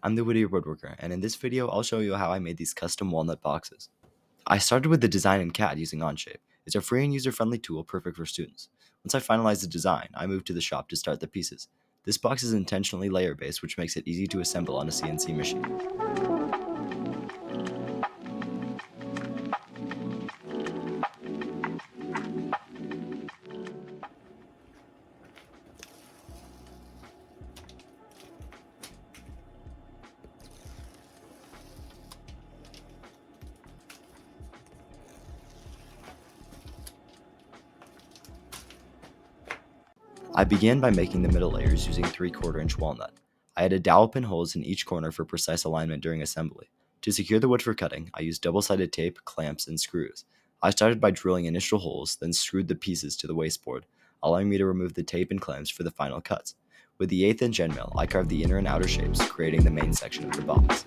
I'm the Whittier Woodworker, and in this video I'll show you how I made these custom walnut boxes. I started with the design in CAD using Onshape. It's a free and user-friendly tool perfect for students. Once I finalized the design, I moved to the shop to start the pieces. This box is intentionally layer-based, which makes it easy to assemble on a CNC machine. I began by making the middle layers using 3/4 inch walnut. I added dowel pin holes in each corner for precise alignment during assembly. To secure the wood for cutting, I used double-sided tape, clamps, and screws. I started by drilling initial holes, then screwed the pieces to the wasteboard, allowing me to remove the tape and clamps for the final cuts. With the 1/8 inch end mill, I carved the inner and outer shapes, creating the main section of the box.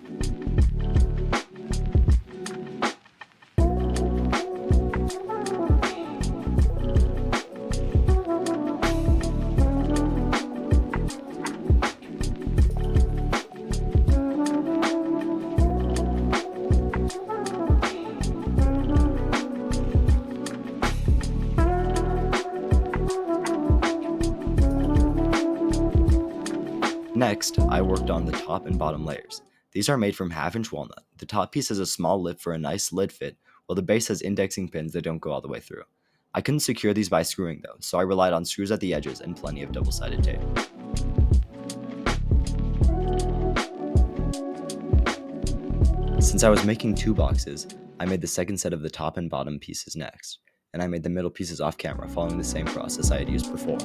Next, I worked on the top and bottom layers. These are made from 1/2 inch walnut. The top piece has a small lip for a nice lid fit, while the base has indexing pins that don't go all the way through. I couldn't secure these by screwing though, so I relied on screws at the edges and plenty of double-sided tape. Since I was making 2 boxes, I made the second set of the top and bottom pieces next, and I made the middle pieces off camera following the same process I had used before.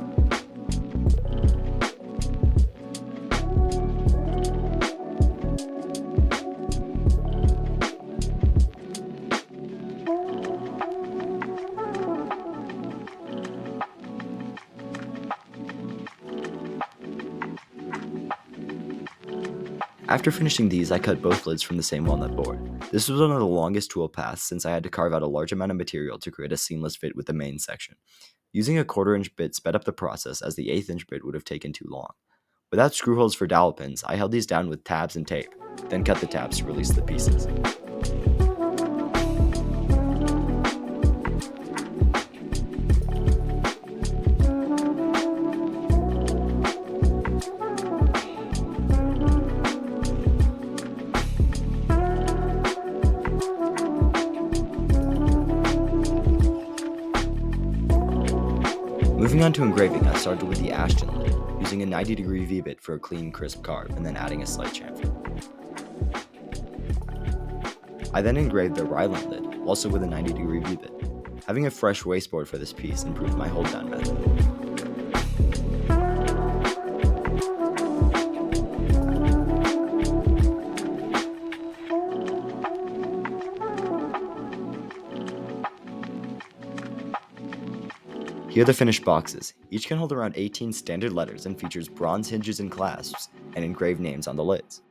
After finishing these, I cut both lids from the same walnut board. This was one of the longest tool paths since I had to carve out a large amount of material to create a seamless fit with the main section. Using a 1/4 inch bit sped up the process as the 1/8 inch bit would have taken too long. Without screw holes for dowel pins, I held these down with tabs and tape, then cut the tabs to release the pieces. Moving on to engraving, I started with the Ashton lid, using a 90-degree V-bit for a clean, crisp carve, and then adding a slight chamfer. I then engraved the Ryland lid, also with a 90-degree V-bit. Having a fresh wasteboard for this piece improved my hold-down method. Here are the finished boxes. Each can hold around 18 standard letters and features bronze hinges and clasps and engraved names on the lids.